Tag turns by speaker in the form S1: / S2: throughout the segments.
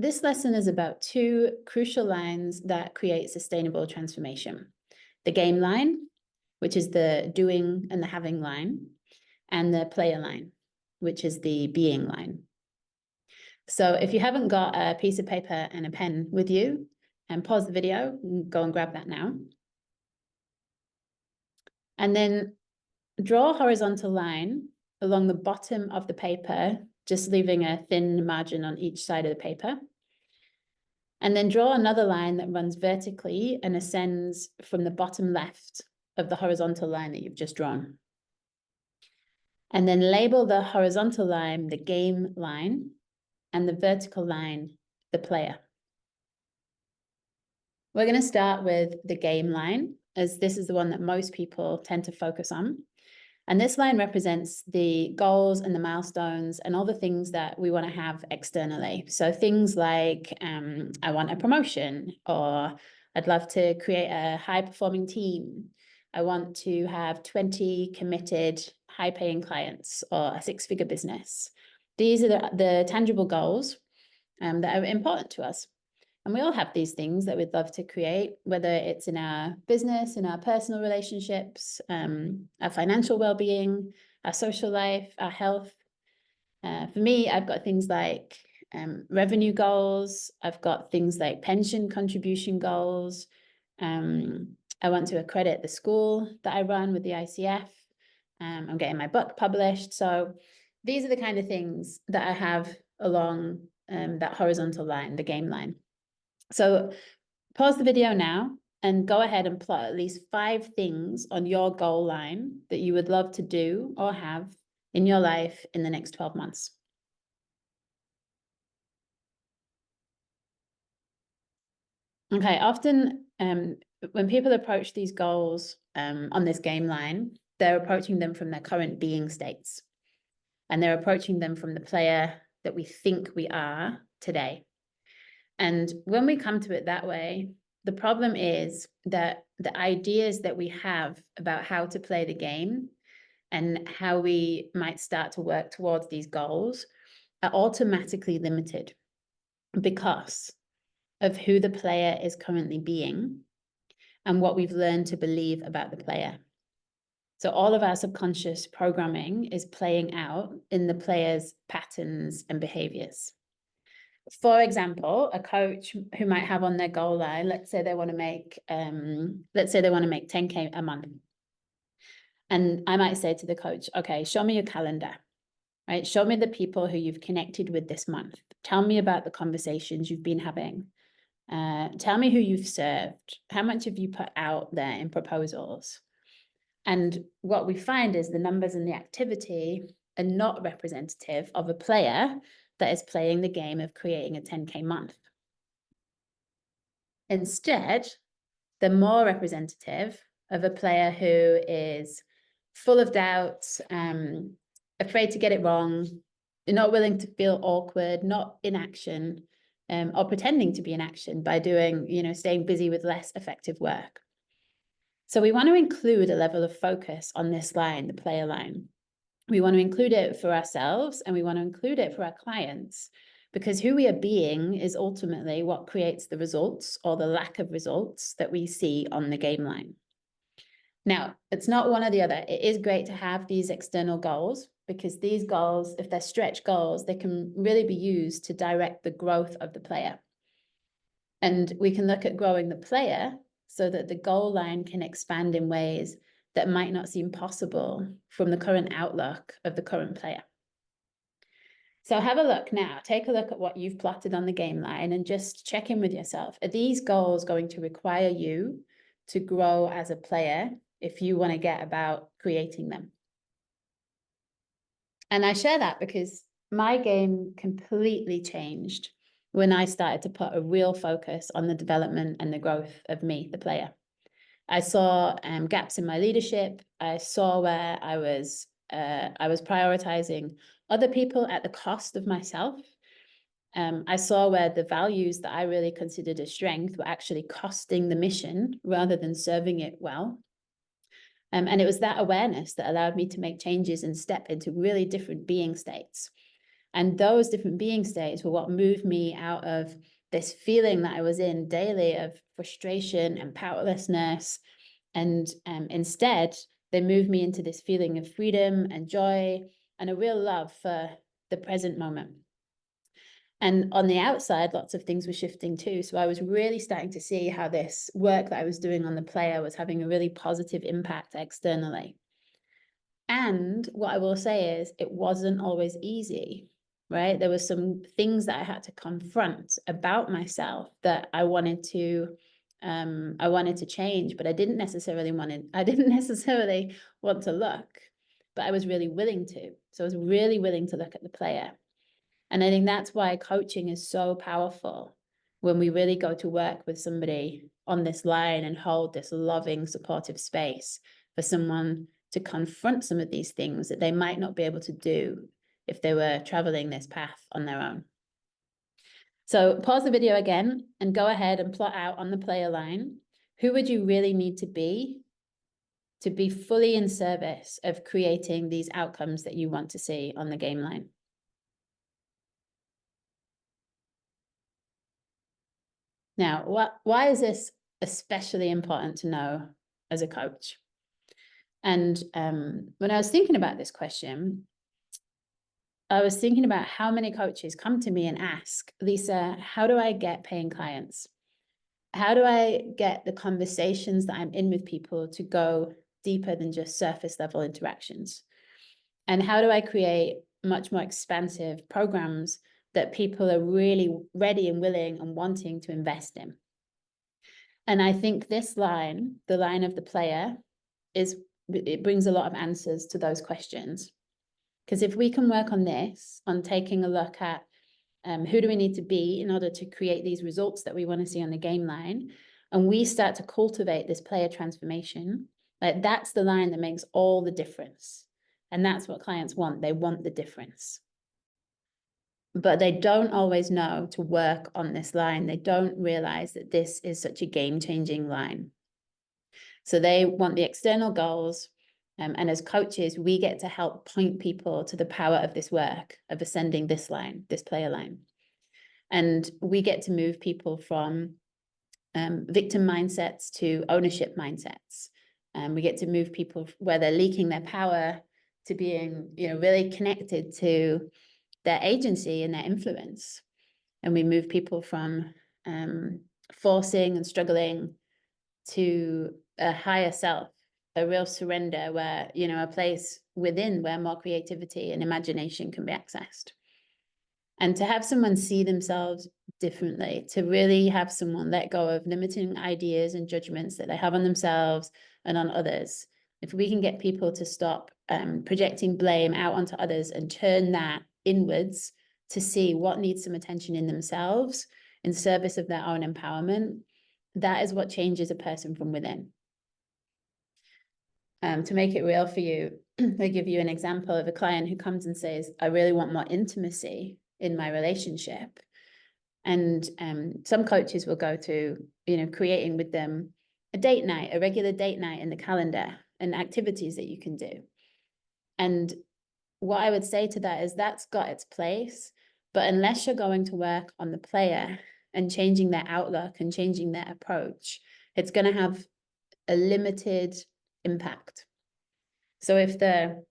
S1: this lesson is about two crucial lines that create sustainable transformation. The game line, which is the doing and the having line, and the player line, which is the being line. So if you haven't got a piece of paper and a pen with you, and pause the video, go and grab that now. And then draw a horizontal line along the bottom of the paper, just leaving a thin margin on each side of the paper. And then draw another line that runs vertically and ascends from the bottom left of the horizontal line that you've just drawn. And then label the horizontal line the game line and the vertical line the player. We're going to start with the game line, as this is the one that most people tend to focus on. And this line represents the goals and the milestones and all the things that we want to have externally. So things like I want a promotion, or I'd love to create a high-performing team. I want to have 20 committed, high-paying clients, or a six-figure business. These are the tangible goals that are important to us. And we all have these things that we'd love to create, whether it's in our business, in our personal relationships, our financial well-being, our social life, our health. For me, I've got things like revenue goals. I've got things like pension contribution goals. I want to accredit the school that I run with the ICF. I'm getting my book published. So these are the kind of things that I have along that horizontal line, the game line. So pause the video now and go ahead and plot at least 5 things on your goal line that you would love to do or have in your life in the next 12 months. Okay, often when people approach these goals on this game line, they're approaching them from their current being states. And they're approaching them from the player that we think we are today. And when we come to it that way, the problem is that the ideas that we have about how to play the game and how we might start to work towards these goals are automatically limited because of who the player is currently being and what we've learned to believe about the player. So all of our subconscious programming is playing out in the player's patterns and behaviors. For example, a coach who might have on their goal line, let's say they want to make 10K a month. And I might say to the coach, okay, show me your calendar, right? Show me the people who you've connected with this month. Tell me about the conversations you've been having. Tell me who you've served. How much have you put out there in proposals? And what we find is the numbers and the activity are not representative of a player that is playing the game of creating a 10K month. Instead, they're more representative of a player who is full of doubts, afraid to get it wrong, not willing to feel awkward, not in action, or pretending to be in action by doing, staying busy with less effective work. So we want to include a level of focus on this line, the player line. We want to include it for ourselves and we want to include it for our clients, because who we are being is ultimately what creates the results or the lack of results that we see on the game line. Now, it's not one or the other. It is great to have these external goals, because these goals, if they're stretch goals, they can really be used to direct the growth of the player. And we can look at growing the player so that the goal line can expand in ways that might not seem possible from the current outlook of the current player. So have a look now, take a look at what you've plotted on the game line and just check in with yourself. Are these goals going to require you to grow as a player if you want to get about creating them? And I share that because my game completely changed when I started to put a real focus on the development and the growth of me, the player. I saw gaps in my leadership. I saw where I was prioritizing other people at the cost of myself. I saw where the values that I really considered a strength were actually costing the mission rather than serving it well. And it was that awareness that allowed me to make changes and step into really different being states. And those different being states were what moved me out of this feeling that I was in daily of frustration and powerlessness. And instead, they moved me into this feeling of freedom and joy and a real love for the present moment. And on the outside, lots of things were shifting too. So I was really starting to see how this work that I was doing on the player was having a really positive impact externally. And what I will say is it wasn't always easy, right? There were some things that I had to confront about myself that I wanted to change, but I didn't necessarily want to look, but I was really willing to. So I was really willing to look at the player. And I think that's why coaching is so powerful, when we really go to work with somebody on this line and hold this loving, supportive space for someone to confront some of these things that they might not be able to do if they were traveling this path on their own. So pause the video again and go ahead and plot out on the player line, who would you really need to be fully in service of creating these outcomes that you want to see on the game line? Now, why is this especially important to know as a coach? And when I was thinking about this question, I was thinking about how many coaches come to me and ask, Lisa, how do I get paying clients? How do I get the conversations that I'm in with people to go deeper than just surface level interactions? And how do I create much more expansive programs that people are really ready and willing and wanting to invest in? And I think this line, the line of the player, it brings a lot of answers to those questions. Because if we can work on this, on taking a look at who do we need to be in order to create these results that we want to see on the game line, and we start to cultivate this player transformation, like that's the line that makes all the difference. And that's what clients want. They want the difference. But they don't always know to work on this line. They don't realize that this is such a game-changing line. So they want the external goals. And as coaches, we get to help point people to the power of this work, of ascending this line, this player line. And we get to move people from victim mindsets to ownership mindsets. We get to move people where they're leaking their power to being, really connected to their agency and their influence. And we move people from forcing and struggling to a higher self, a real surrender where, a place within where more creativity and imagination can be accessed. And to have someone see themselves differently, to really have someone let go of limiting ideas and judgments that they have on themselves and on others. If we can get people to stop projecting blame out onto others and turn that inwards to see what needs some attention in themselves in service of their own empowerment, that is what changes a person from within. To make it real for you, I give you an example of a client who comes and says, I really want more intimacy in my relationship. And some coaches will go to, creating with them a date night, a regular date night in the calendar, and activities that you can do. And what I would say to that is that's got its place, but unless you're going to work on the player and changing their outlook and changing their approach, it's going to have a limited impact. So if the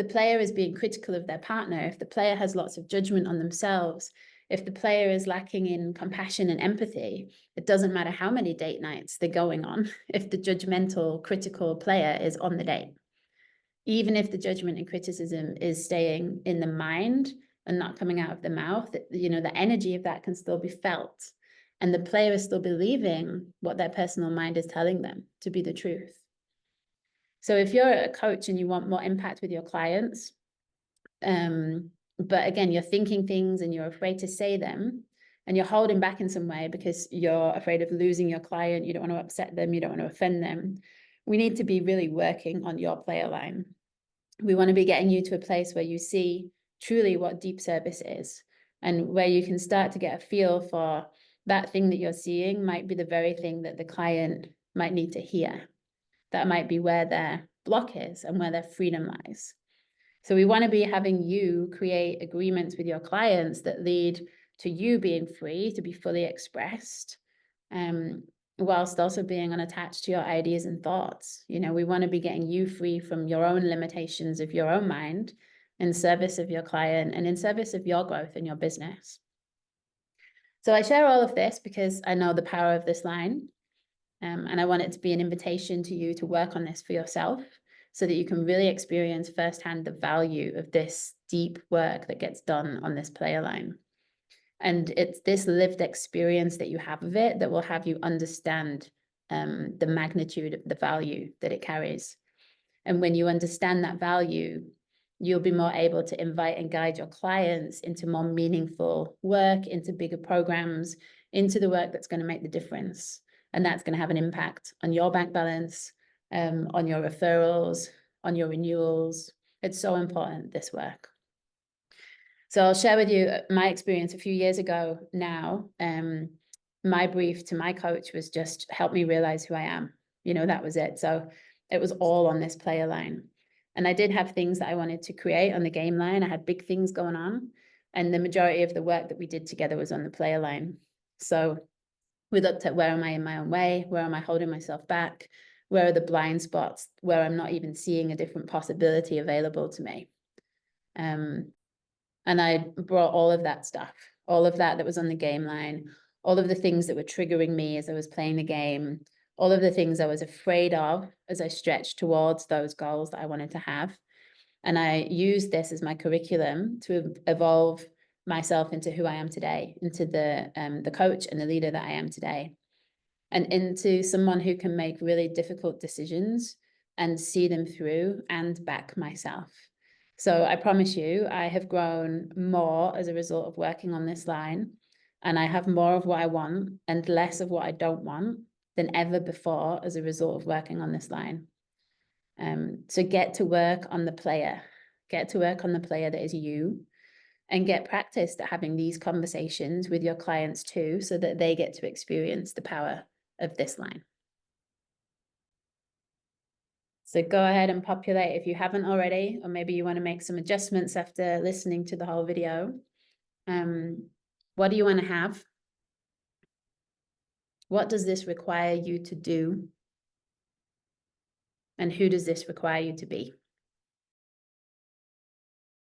S1: player is being critical of their partner, if the player has lots of judgment on themselves, if the player is lacking in compassion and empathy, it doesn't matter how many date nights they're going on if the judgmental, critical player is on the date. Even if the judgment and criticism is staying in the mind and not coming out of the mouth, the energy of that can still be felt. And the player is still believing what their personal mind is telling them to be the truth. So if you're a coach and you want more impact with your clients, but again, you're thinking things and you're afraid to say them, and you're holding back in some way because you're afraid of losing your client, you don't want to upset them, you don't want to offend them, we need to be really working on your player line. We want to be getting you to a place where you see truly what deep service is, and where you can start to get a feel for that thing that you're seeing might be the very thing that the client might need to hear. That might be where their block is and where their freedom lies. So we want to be having you create agreements with your clients that lead to you being free to be fully expressed, whilst also being unattached to your ideas and thoughts. You know, we want to be getting you free from your own limitations of your own mind in service of your client and in service of your growth in your business. So I share all of this because I know the power of this line, and I want it to be an invitation to you to work on this for yourself so that you can really experience firsthand the value of this deep work that gets done on this player line. And it's this lived experience that you have of it that will have you understand the magnitude of the value that it carries. And when you understand that value, you'll be more able to invite and guide your clients into more meaningful work, into bigger programs, into the work that's going to make the difference. And that's going to have an impact on your bank balance, on your referrals, on your renewals. It's so important, this work. So I'll share with you my experience a few years ago now. My brief to my coach was just help me realize who I am. You know, that was it. So it was all on this player line. And I did have things that I wanted to create on the game line. I had big things going on. And the majority of the work that we did together was on the player line. So we looked at where am I in my own way? Where am I holding myself back? Where are the blind spots where I'm not even seeing a different possibility available to me? And I brought all of that stuff, all of that was on the game line, all of the things that were triggering me as I was playing the game, all of the things I was afraid of as I stretched towards those goals that I wanted to have. And I used this as my curriculum to evolve myself into who I am today, into the coach and the leader that I am today, and into someone who can make really difficult decisions and see them through and back myself. So I promise you, I have grown more as a result of working on this line, and I have more of what I want and less of what I don't want than ever before as a result of working on this line. So get to work on the player, get to work on the player that is you, and get practiced at having these conversations with your clients too, so that they get to experience the power of this line. So go ahead and populate if you haven't already, or maybe you want to make some adjustments after listening to the whole video. What do you want to have? What does this require you to do? And who does this require you to be?